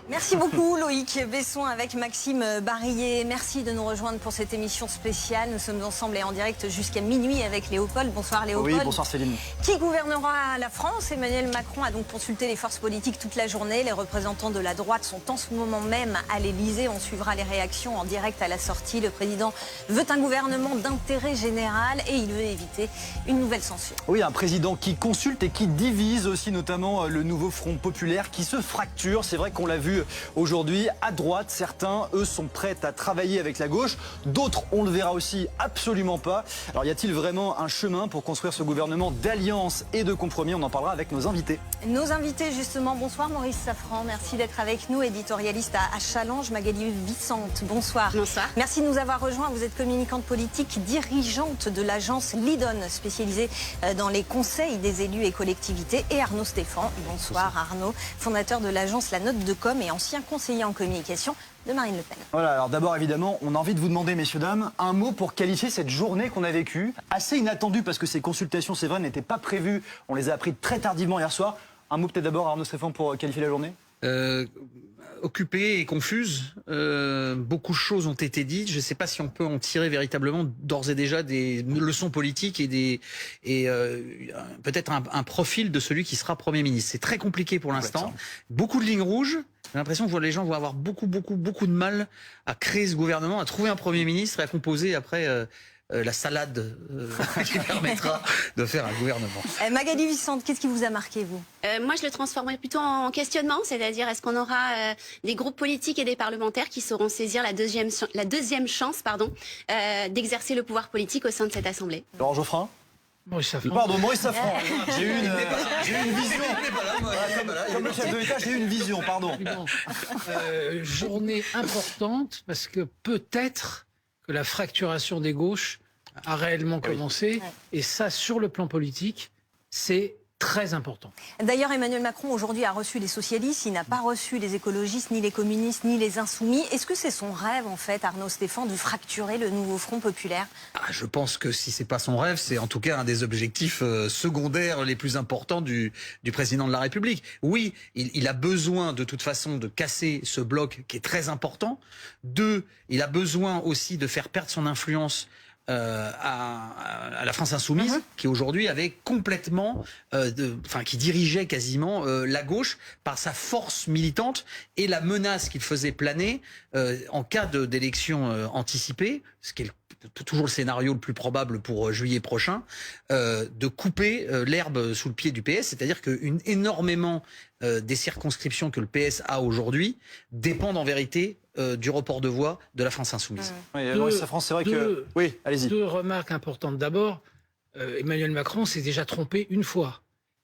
Merci beaucoup Loïc Besson avec Maxime Barillet. Merci de nous rejoindre pour cette émission spéciale. Nous sommes ensemble et en direct jusqu'à minuit avec Léopold. Bonsoir Léopold. Oui, bonsoir Céline. Qui gouvernera la France? Emmanuel Macron a donc consulté les forces politiques toute la journée. Les représentants de la droite sont en ce moment même à l'Elysée. On suivra les réactions en direct à la sortie. Le président veut un gouvernement d'intérêt général et il veut éviter une nouvelle censure. Oui, un président qui consulte et qui divise aussi, notamment le nouveau Front populaire qui se fracture. C'est vrai qu'on l'a vu aujourd'hui à droite. Certains, eux, sont prêts à travailler avec la gauche. D'autres, on le verra aussi, absolument pas. Alors, y a-t-il vraiment un chemin pour construire ce gouvernement d'alliance et de compromis? On en parlera avec nos invités. Nos invités, justement. Bonsoir Maurice Safran. Merci d'être avec nous, éditorialiste à Challenge. Magali Vicente, bonsoir. Bonsoir. Merci de nous avoir rejoints. Vous êtes communicante politique, dirigeante de l'agence Lidon, spécialisée dans les conseils des élus et collectivités. Et Arnaud Stéphane. Bonsoir Arnaud, fondateur de l'agence La Note de Com et ancien conseiller en communication de Marine Le Pen. Voilà, alors d'abord évidemment, on a envie de vous demander, messieurs, dames, un mot pour qualifier cette journée qu'on a vécue. Assez inattendue parce que ces consultations, c'est vrai, n'étaient pas prévues. On les a apprises très tardivement hier soir. Un mot peut-être d'abord, Arnaud Stéphane, pour qualifier la journée. Occupée et confuse. Beaucoup de choses ont été dites. Je ne sais pas si on peut en tirer véritablement d'ores et déjà des leçons politiques et peut-être un profil de celui qui sera Premier ministre. C'est très compliqué pour l'instant. Beaucoup de lignes rouges. J'ai l'impression que les gens vont avoir beaucoup de mal à créer ce gouvernement, à trouver un Premier ministre et à composer après la salade qui permettra de faire un gouvernement. Magali Vicente, qu'est-ce qui vous a marqué, vous? Moi, je le transformerais plutôt en questionnement, c'est-à-dire est-ce qu'on aura des groupes politiques et des parlementaires qui sauront saisir la deuxième chance d'exercer le pouvoir politique au sein de cette Assemblée. Laurent Geoffrin. Maurice Safran. Pardon, Maurice Safran. J'ai eu une vision. Comme le chef de l'État, j'ai eu une vision, pardon. Journée importante parce que peut-être que la fracturation des gauches a réellement commencé. Et ça, sur le plan politique, c'est très important. D'ailleurs, Emmanuel Macron, aujourd'hui, a reçu les socialistes. Il n'a pas reçu les écologistes, ni les communistes, ni les insoumis. Est-ce que c'est son rêve, en fait, Arnaud Stéphane, de fracturer le nouveau Front populaire? Je pense que si c'est pas son rêve, c'est en tout cas un des objectifs secondaires les plus importants du président de la République. Oui, il a besoin de toute façon de casser ce bloc qui est très important. Deux, il a besoin aussi de faire perdre son influence à la France insoumise, qui aujourd'hui avait complètement, qui dirigeait quasiment la gauche par sa force militante et la menace qu'il faisait planer en cas d'élection anticipée, ce qui est toujours le scénario le plus probable pour juillet prochain, de couper l'herbe sous le pied du PS, c'est-à-dire que énormément des circonscriptions que le PS a aujourd'hui dépendent en vérité du report de voix de la France insoumise. Oui, c'est vrai que... Oui, allez-y. Deux remarques importantes. D'abord, Emmanuel Macron s'est déjà trompé une fois.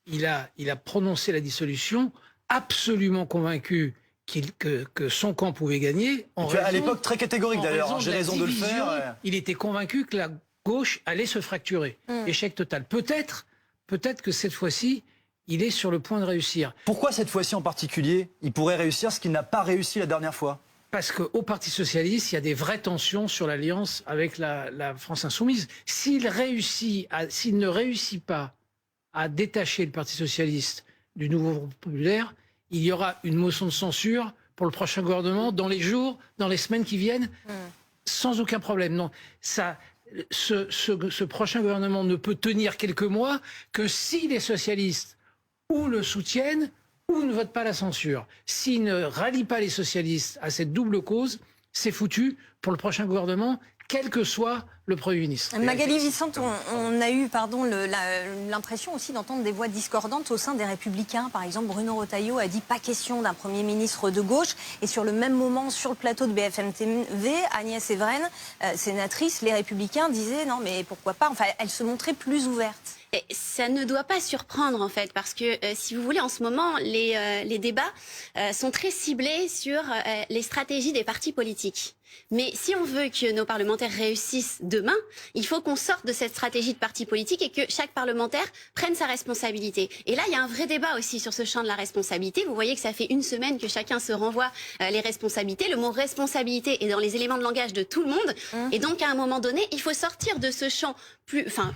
Il a prononcé la dissolution, absolument convaincu que son camp pouvait gagner. À l'époque, très catégorique d'ailleurs, j'ai raison de le faire. Il était convaincu que la gauche allait se fracturer. Échec total. Peut-être que cette fois-ci, il est sur le point de réussir. Pourquoi cette fois-ci en particulier, il pourrait réussir ce qu'il n'a pas réussi la dernière fois? Parce qu'au Parti socialiste, il y a des vraies tensions sur l'alliance avec la France insoumise. S'il ne réussit pas à détacher le Parti socialiste du nouveau Front populaire, il y aura une motion de censure pour le prochain gouvernement dans les jours, dans les semaines qui viennent, sans aucun problème. Non, ce prochain gouvernement ne peut tenir quelques mois que si les socialistes ou le soutiennent ou ne votent pas la censure. S'ils ne rallient pas les socialistes à cette double cause, c'est foutu pour le prochain gouvernement, quel que soit le Premier ministre. Magali Vicente, on a eu l'impression aussi d'entendre des voix discordantes au sein des Républicains. Par exemple, Bruno Retailleau a dit pas question d'un Premier ministre de gauche. Et sur le même moment, sur le plateau de BFM TV, Agnès Evren, sénatrice, les Républicains disaient non mais pourquoi pas. Enfin, elle se montrait plus ouverte. Et ça ne doit pas surprendre en fait, parce que si vous voulez, en ce moment, les débats sont très ciblés sur les stratégies des partis politiques. Mais si on veut que nos parlementaires réussissent demain, il faut qu'on sorte de cette stratégie de parti politique et que chaque parlementaire prenne sa responsabilité. Et là, il y a un vrai débat aussi sur ce champ de la responsabilité. Vous voyez que ça fait une semaine que chacun se renvoie les responsabilités. Le mot responsabilité est dans les éléments de langage de tout le monde. Et donc, à un moment donné, il faut sortir de ce champ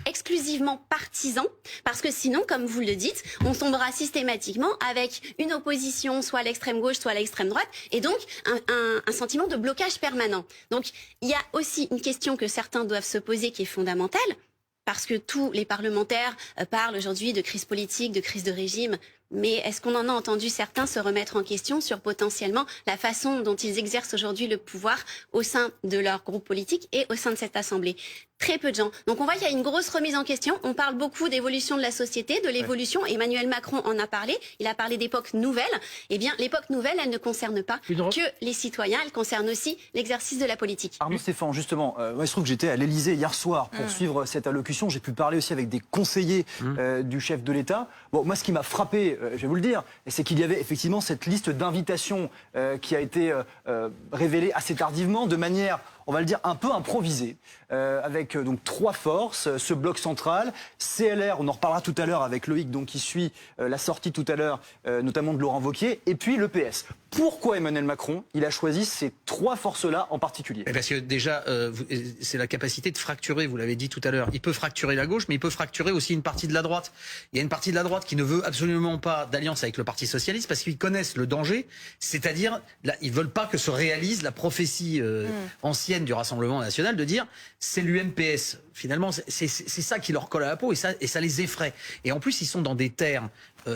exclusivement partisan, parce que sinon, comme vous le dites, on tombera systématiquement avec une opposition, soit à l'extrême gauche, soit à l'extrême droite, et donc un sentiment de blocage permanent. Donc, il y a aussi une question que certains doivent se poser qui est fondamentale, parce que tous les parlementaires parlent aujourd'hui de crise politique, de crise de régime, mais est-ce qu'on en a entendu certains se remettre en question sur potentiellement la façon dont ils exercent aujourd'hui le pouvoir au sein de leur groupe politique et au sein de cette Assemblée? Très peu de gens. Donc on voit qu'il y a une grosse remise en question. On parle beaucoup d'évolution de la société, de l'évolution. Emmanuel Macron en a parlé. Il a parlé d'époque nouvelle. Eh bien, l'époque nouvelle, elle ne concerne pas que les citoyens. Elle concerne aussi l'exercice de la politique. Arnaud Stéphane, justement, il se trouve que j'étais à l'Elysée hier soir pour suivre cette allocution. J'ai pu parler aussi avec des conseillers du chef de l'État. Bon, moi, ce qui m'a frappé, je vais vous le dire, c'est qu'il y avait effectivement cette liste d'invitations qui a été révélée assez tardivement, de manière, on va le dire, un peu improvisée, avec donc 3 forces, ce bloc central, CLR, on en reparlera tout à l'heure avec Loïc, donc qui suit la sortie tout à l'heure, notamment de Laurent Wauquiez, et puis le PS. Pourquoi Emmanuel Macron, il a choisi ces 3 forces-là en particulier? Parce que déjà, c'est la capacité de fracturer, vous l'avez dit tout à l'heure. Il peut fracturer la gauche, mais il peut fracturer aussi une partie de la droite. Il y a une partie de la droite qui ne veut absolument pas d'alliance avec le Parti socialiste parce qu'ils connaissent le danger, c'est-à-dire, ils veulent pas que se réalise la prophétie ancienne du Rassemblement national de dire c'est l'UMPS. Finalement, c'est ça qui leur colle à la peau et ça les effraie. Et en plus, ils sont dans des terres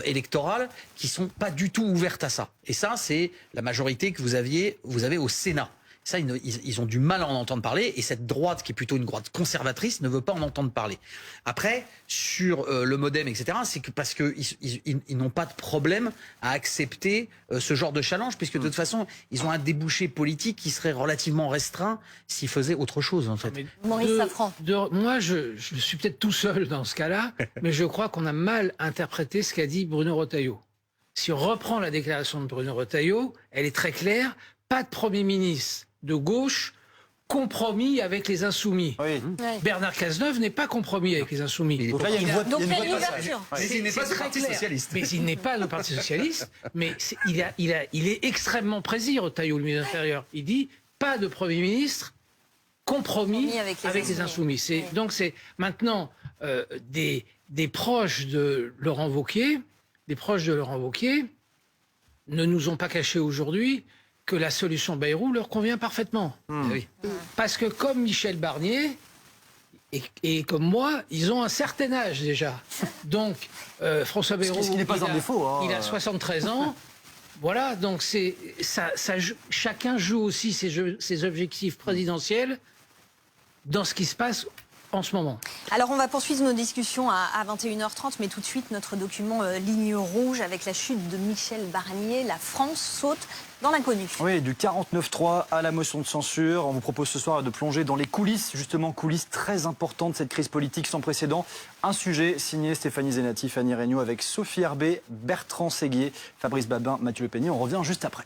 électorales qui sont pas du tout ouvertes à ça. Et ça, c'est la majorité que vous avez au Sénat. Ça, ils ont du mal à en entendre parler. Et cette droite, qui est plutôt une droite conservatrice, ne veut pas en entendre parler. Après, sur le MoDem, etc., c'est que parce qu'ils n'ont pas de problème à accepter ce genre de challenge, puisque de toute façon, ils ont un débouché politique qui serait relativement restreint s'ils faisaient autre chose, en fait. Maurice Safran. Moi, je suis peut-être tout seul dans ce cas-là, mais je crois qu'on a mal interprété ce qu'a dit Bruno Retailleau. Si on reprend la déclaration de Bruno Retailleau, elle est très claire. Pas de Premier ministre de gauche compromis avec les Insoumis. Oui. Bernard Cazeneuve n'est pas compromis avec les Insoumis. Donc là, il y a une voie, Donc il y a une de passage. ouverture. Mais il n'est pas le Parti socialiste. Mais il n'est pas le Parti socialiste. Mais il est extrêmement précis, Retailleau, le ministre de l'Intérieur. Il dit pas de Premier ministre compromis avec les Insoumis. Donc c'est maintenant des proches de Laurent Wauquiez, ne nous ont pas caché aujourd'hui que la solution Bayrou leur convient parfaitement. Oui. Parce que comme Michel Barnier et comme moi, ils ont un certain âge déjà. Donc François Bayrou, Ce qui n'est pas un défaut. Hein. il a 73 ans. Voilà, donc chacun joue aussi ses objectifs présidentiels dans ce qui se passe en ce moment. Alors on va poursuivre nos discussions à 21h30, mais tout de suite notre document Ligne rouge avec la chute de Michel Barnier. La France saute dans l'inconnu. Oui, du 49-3 à la motion de censure. On vous propose ce soir de plonger dans les coulisses, justement coulisses très importantes de cette crise politique sans précédent. Un sujet signé Stéphanie Zenati, Fanny Regnault avec Sophie Herbet, Bertrand Séguier, Fabrice Babin, Mathieu Le Peignet. On revient juste après.